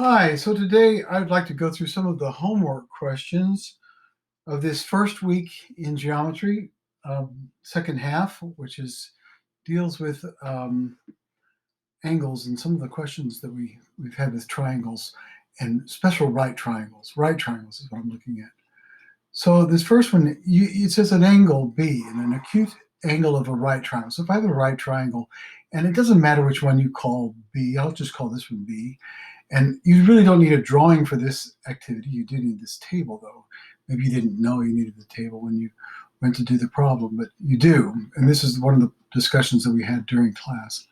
Hi, so today I'd like to go through some of the homework questions of this first week in geometry, second half, which deals with angles and some of the questions that we've had with triangles and special right triangles. Right triangles is what I'm looking at. So this first one, it says an angle B and an acute angle of a right triangle. So if I have a right triangle, and it doesn't matter which one you call B, I'll just call this one B. And you really don't need a drawing for this activity. You do need this table, though. Maybe you didn't know you needed the table when you went to do the problem, but you do. And this is one of the discussions that we had during class.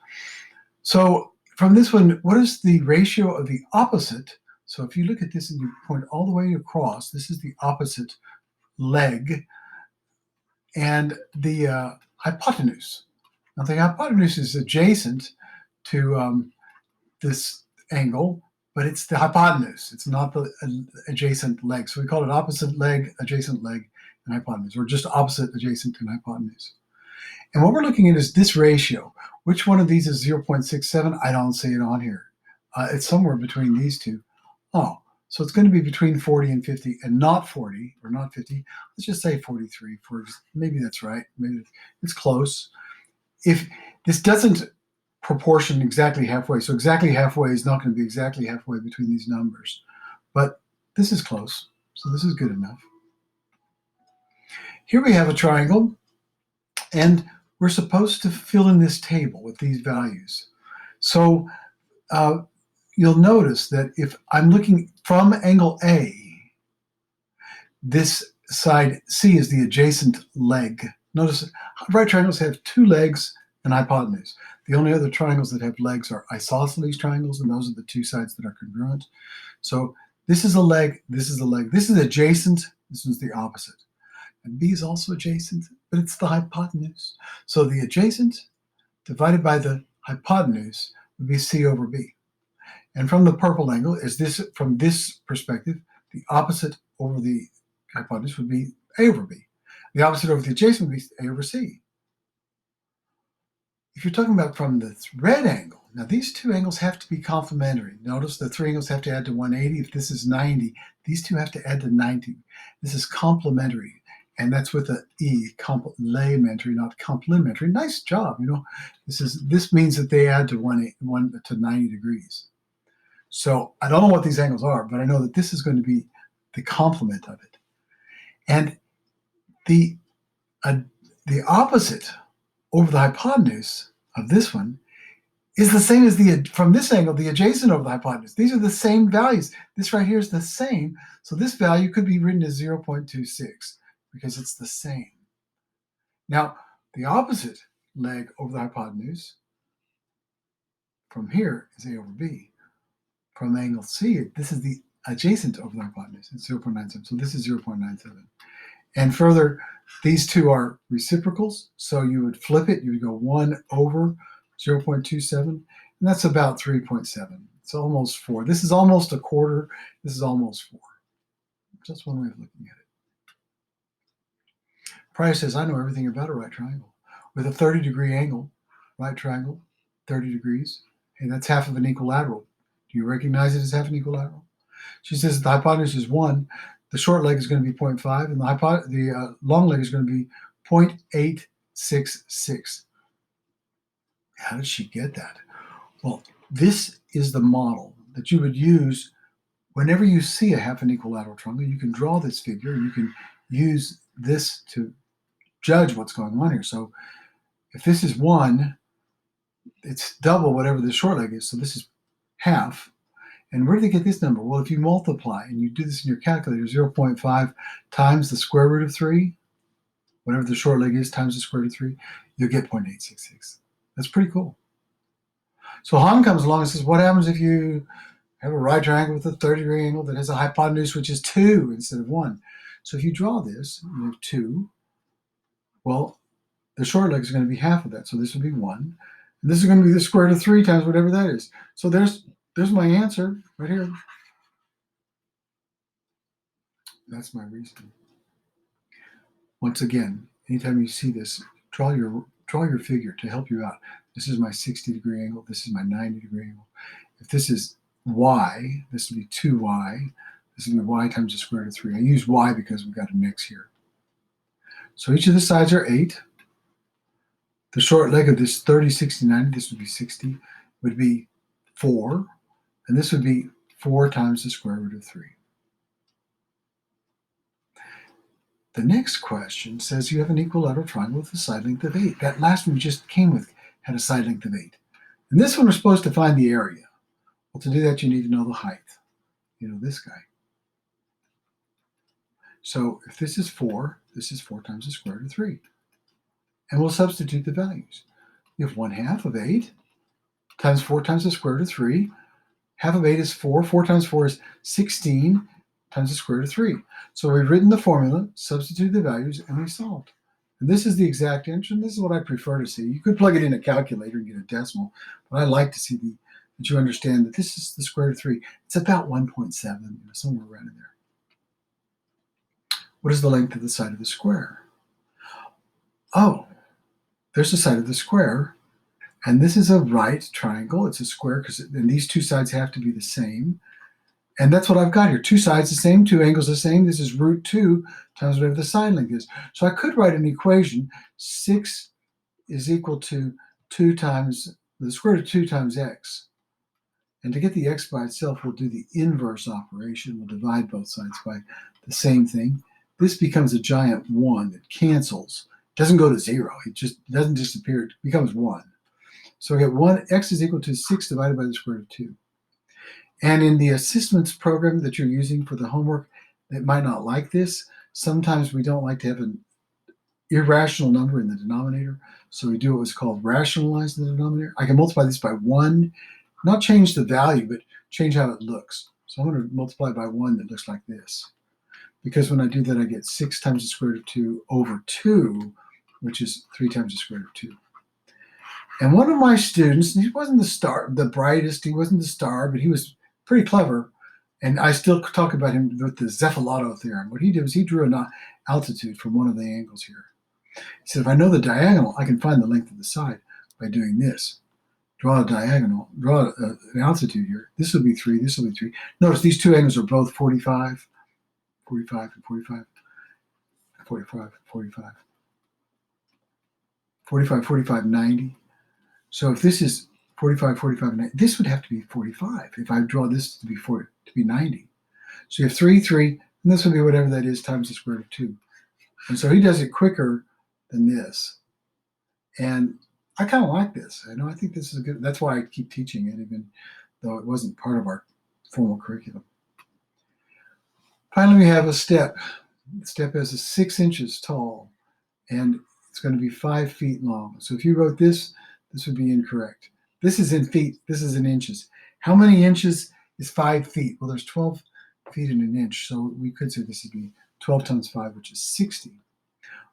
So from this one, what is the ratio of the opposite? So if you look at this and you point all the way across, this is the opposite leg and the hypotenuse. Now the hypotenuse is adjacent to this angle, but it's the hypotenuse. It's not the adjacent leg. So we call it opposite leg, adjacent leg, and hypotenuse, or just opposite, adjacent, and hypotenuse. And what we're looking at is this ratio. Which one of these is 0.67? I don't see it on here. It's somewhere between these two. Oh, so it's going to be between 40 and 50, and not 40 or not 50. Let's just say 43. Maybe that's right. Maybe it's close. If this doesn't proportion exactly halfway, so exactly halfway is not going to be exactly halfway between these numbers, but this is close, so this is good enough. Here we have a triangle, and we're supposed to fill in this table with these values. So you'll notice that if I'm looking from angle A, this side C is the adjacent leg. Notice right triangles have two legs and hypotenuse. The only other triangles that have legs are isosceles triangles, and those are the two sides that are congruent. So this is a leg, this is a leg. This is adjacent, this is the opposite. And B is also adjacent, but it's the hypotenuse. So the adjacent divided by the hypotenuse would be C over B. And from the purple angle, from this perspective, the opposite over the hypotenuse would be A over B. The opposite over the adjacent would be A over C. If you're talking about from the red angle, now these two angles have to be complementary. Notice the three angles have to add to 180. If this is 90, these two have to add to 90. This is complementary, and that's with an E, complementary, not complementary. Nice job, you know. This means that they add to 1 to 90 degrees. So I don't know what these angles are, but I know that this is going to be the complement of it. And the opposite over the hypotenuse of this one is the same as from this angle, the adjacent over the hypotenuse. These are the same values. This right here is the same. So this value could be written as 0.26 because it's the same. Now, the opposite leg over the hypotenuse from here is A over B. From angle C, this is the adjacent over the hypotenuse. It's 0.97. So this is 0.97. And further, these two are reciprocals, so you would flip it. You would go 1 over 0.27, and that's about 3.7. It's almost 4. This is almost a quarter. This is almost 4. Just one way of looking at it. Pryor says, I know everything about a right triangle. With a 30-degree angle, right triangle, 30 degrees, and that's half of an equilateral. Do you recognize it as half an equilateral? She says the hypotenuse is 1. The short leg is going to be 0.5, and the long leg is going to be 0.866. How did she get that? Well, this is the model that you would use whenever you see a half an equilateral triangle. You can draw this figure. You can use this to judge what's going on here. So if this is 1, it's double whatever the short leg is. So this is half. And where do they get this number? Well, if you multiply, and you do this in your calculator, 0.5 times the square root of 3, whatever the short leg is, times the square root of 3, you'll get 0.866. That's pretty cool. So Han comes along and says, what happens if you have a right triangle with a 30-degree angle that has a hypotenuse which is 2 instead of 1? So if you draw this, you have 2. Well, the short leg is going to be half of that, so this would be 1. And this is going to be the square root of 3 times whatever that is. So there's my answer right here. That's my reasoning. Once again, anytime you see this, draw your figure to help you out. This is my 60-degree angle. This is my 90-degree angle. If this is y. This would be 2y. This would be y times the square root of 3. I use y because we've got an x here. So each of the sides are 8. The short leg of this 30, 60, 90, this would be 60, would be 4. And this would be 4 times the square root of 3. The next question says you have an equilateral triangle with a side length of 8. That last one we just came with had a side length of 8. And this one we're supposed to find the area. Well, to do that, you need to know the height. You know this guy. So if this is 4 times the square root of 3. And we'll substitute the values. You have 1/2 of 8 times 4 times the square root of 3. Half of 8 is 4. 4 times 4 is 16 times the square root of 3. So we've written the formula, substituted the values, and we solved. And this is the exact answer, and this is what I prefer to see. You could plug it in a calculator and get a decimal, but I like to see that you understand that this is the square root of 3. It's about 1.7, somewhere around in there. What is the length of the side of the square? Oh, there's the side of the square, and this is a right triangle. It's a square, and these two sides have to be the same. And that's what I've got here. Two sides the same, two angles the same. This is root 2 times whatever the side length is. So I could write an equation. 6 is equal to 2 times the square root of 2 times x. And to get the x by itself, we'll do the inverse operation. We'll divide both sides by the same thing. This becomes a giant 1 that cancels. It doesn't go to 0. It just doesn't disappear. It becomes 1. So we get x is equal to 6 divided by the square root of 2. And in the assessments program that you're using for the homework, that might not like this. Sometimes we don't like to have an irrational number in the denominator, so we do what's called rationalize the denominator. I can multiply this by 1, not change the value, but change how it looks. So I'm going to multiply by 1 that looks like this. Because when I do that, I get 6 times the square root of 2 over 2, which is 3 times the square root of 2. And one of my students, he wasn't the brightest, he wasn't the star, but he was pretty clever, and I still talk about him with the Zeffalato theorem. What he did was he drew an altitude from one of the angles here. He said, if I know the diagonal, I can find the length of the side by doing this. Draw a diagonal, draw an altitude here. This will be 3, this will be 3. Notice these two angles are both 45, 45, and 45, 45, 45, 45, 45, 90. So if this is 45, 45, 90, this would have to be 45 if I draw this to be 90. So you have 3, 3, and this would be whatever that is times the square root of 2. And so he does it quicker than this. And I kind of like this. I think this is good. That's why I keep teaching it, even though it wasn't part of our formal curriculum. Finally, we have a step. The step is 6 inches tall, and it's going to be 5 feet long. So if you wrote this, this would be incorrect. This is in feet. This is in inches. How many inches is 5 feet? Well, there's 12 feet in an inch, so we could say this would be 12 times 5, which is 60.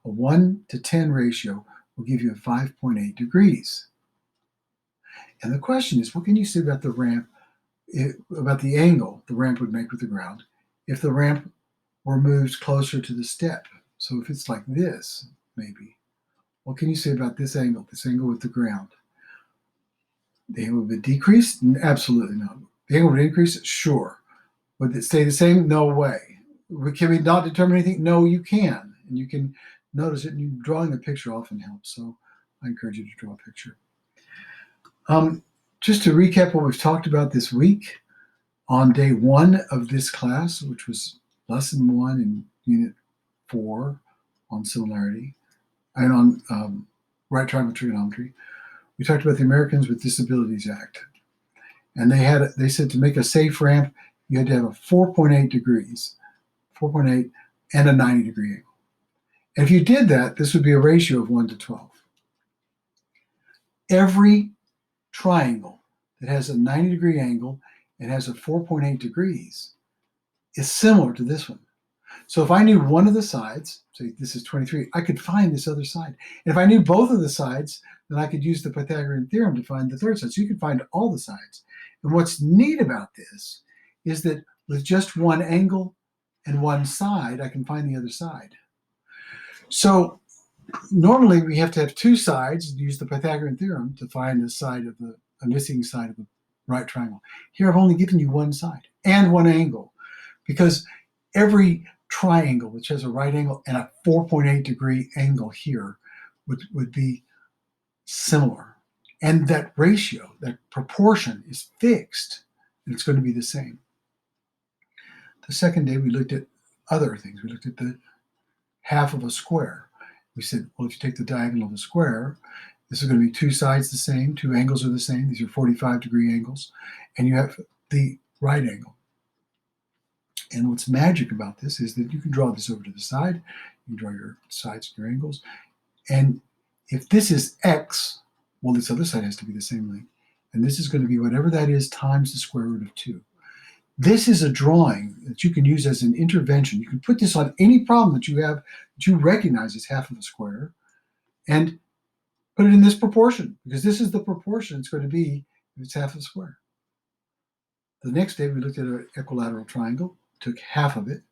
A 1 to 10 ratio will give you a 5.8 degrees. And the question is, what can you say about the ramp, about the angle the ramp would make with the ground if the ramp were moved closer to the step? So if it's like this, maybe, what can you say about this angle with the ground? The angle would decrease? Absolutely not. The angle would increase? Sure. Would it stay the same? No way. Can we not determine anything? No, you can. And you can notice it, and drawing a picture often helps. So I encourage you to draw a picture. Just to recap what we've talked about this week, on day 1 of this class, which was lesson 1 in unit 4 on similarity, and on right triangle trigonometry, we talked about the Americans with Disabilities Act. And they said to make a safe ramp, you had to have a 4.8 degrees, 4.8, and a 90-degree angle. And if you did that, this would be a ratio of 1 to 12. Every triangle that has a 90-degree angle and has a 4.8 degrees is similar to this one. So if I knew one of the sides, say this is 23, I could find this other side. And if I knew both of the sides, then I could use the Pythagorean theorem to find the third side. So you can find all the sides. And what's neat about this is that with just one angle and one side, I can find the other side. So normally we have to have two sides and use the Pythagorean theorem to find a missing side of the right triangle. Here I've only given you one side and one angle, because every triangle which has a right angle and a 4.8 degree angle here would be similar. And that ratio, that proportion is fixed, and it's going to be the same. The second day we looked at other things. We looked at the half of a square. We said, well, if you take the diagonal of a square, this is going to be two sides the same, two angles are the same. These are 45-degree angles, and you have the right angle. And what's magic about this is that you can draw this over to the side, you can draw your sides and your angles, and if this is x, well, this other side has to be the same length, and this is going to be whatever that is times the square root of 2. This is a drawing that you can use as an intervention. You can put this on any problem that you have that you recognize as half of a square, and put it in this proportion, because this is the proportion it's going to be if it's half of a square. The next day we looked at an equilateral triangle, took half of it,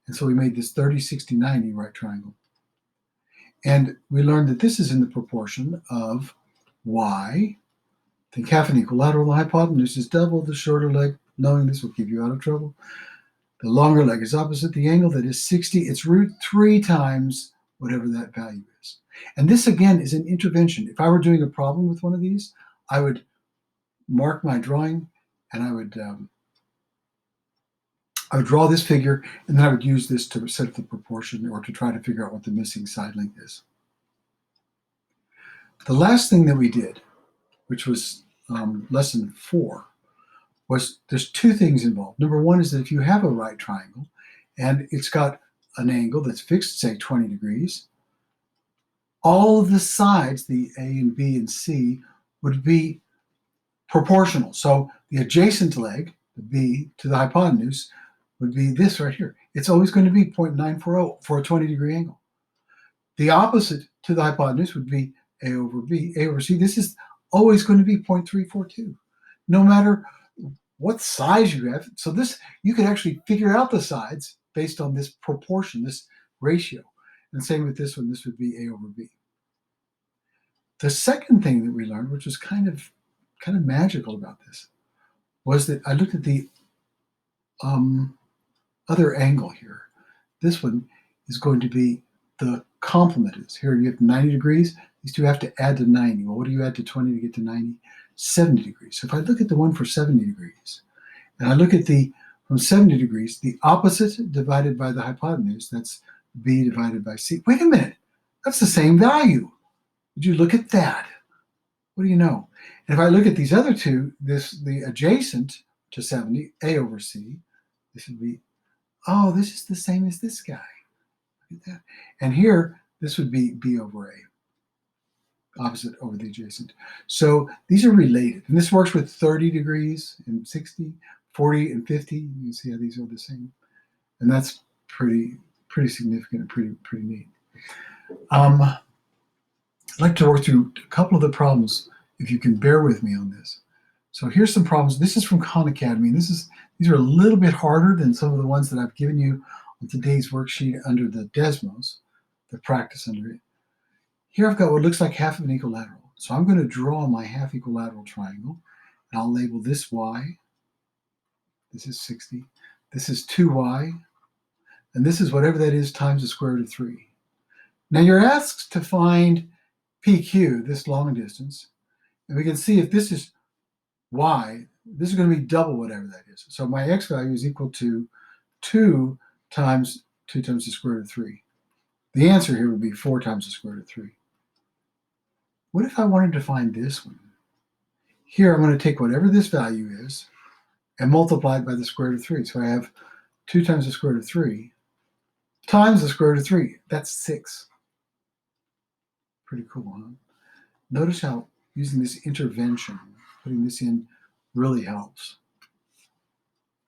and so we made this 30, 60, 90 right triangle. And we learned that this is in the proportion of y. Think half an equilateral, the hypotenuse is double the shorter leg. Knowing this will keep you out of trouble. The longer leg is opposite the angle, that is 60. It's root 3 times whatever that value is. And this, again, is an intervention. If I were doing a problem with one of these, I would mark my drawing, and I would draw this figure, and then I would use this to set the proportion or to try to figure out what the missing side length is. The last thing that we did, which was lesson 4, was there's two things involved. Number one is that if you have a right triangle and it's got an angle that's fixed, say 20 degrees, all of the sides, the A and B and C, would be proportional. So the adjacent leg, the B, to the hypotenuse would be this right here. It's always going to be 0.940 for a 20-degree angle. The opposite to the hypotenuse would be A over B, A over C. This is always going to be 0.342, no matter what size you have. So this, you can actually figure out the sides based on this proportion, this ratio. And same with this one, this would be A over B. The second thing that we learned, which was kind of magical about this, was that I looked at the other angle here. This one is going to be the complement is. Here you have 90 degrees. These two have to add to 90. Well, what do you add to 20 to get to 90? 70 degrees. So if I look at the one for 70 degrees, and I look at the, from 70 degrees, the opposite divided by the hypotenuse, that's B divided by C. Wait a minute, that's the same value. Would you look at that? What do you know? And if I look at these other two, the adjacent to 70, A over C, this would be, oh, this is the same as this guy. Look at that. And here, this would be B over A, opposite over the adjacent. So these are related. And this works with 30 degrees and 60, 40 and 50. You can see how these are the same. And that's pretty significant and pretty neat. I'd like to work through a couple of the problems, if you can bear with me on this. So here's some problems. This is from Khan Academy. These are a little bit harder than some of the ones that I've given you on today's worksheet under the Desmos, the practice under it. Here I've got what looks like half of an equilateral. So I'm going to draw my half equilateral triangle, and I'll label this y. This is 60. This is 2y. And this is whatever that is times the square root of 3. Now you're asked to find PQ, this long distance, and we can see if this is y, this is going to be double whatever that is. So my x value is equal to 2 times the square root of 3. The answer here would be 4 times the square root of 3. What if I wanted to find this one? Here I'm going to take whatever this value is and multiply it by the square root of 3. So I have 2 times the square root of 3 times the square root of 3. That's 6. Pretty cool, huh? Notice how using this intervention, putting this in, really helps.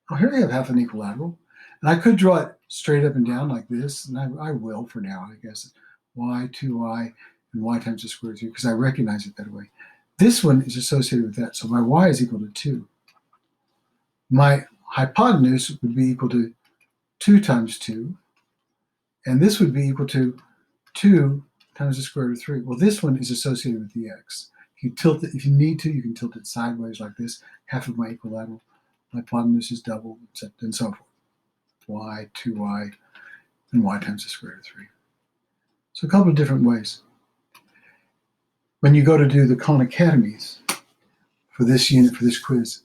Well, here we have half an equilateral. And I could draw it straight up and down like this, and I will for now, I guess. Y, 2y, and y times the square root of 3, because I recognize it that way. This one is associated with that, so my y is equal to 2. My hypotenuse would be equal to 2 times 2, and this would be equal to 2 times the square root of 3. Well, this one is associated with the x. You tilt it, if you need to, you can tilt it sideways like this. Half of my equilateral. My hypotenuse is double, and so forth. Y, 2y, and y times the square root of 3. So a couple of different ways. When you go to do the Khan Academies for this unit, for this quiz,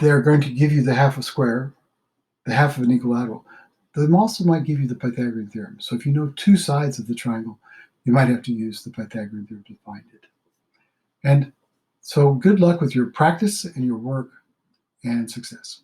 they're going to give you the half of a square, the half of an equilateral. They also might give you the Pythagorean theorem. So if you know two sides of the triangle, you might have to use the Pythagorean theorem to find it. And so good luck with your practice and your work, and success.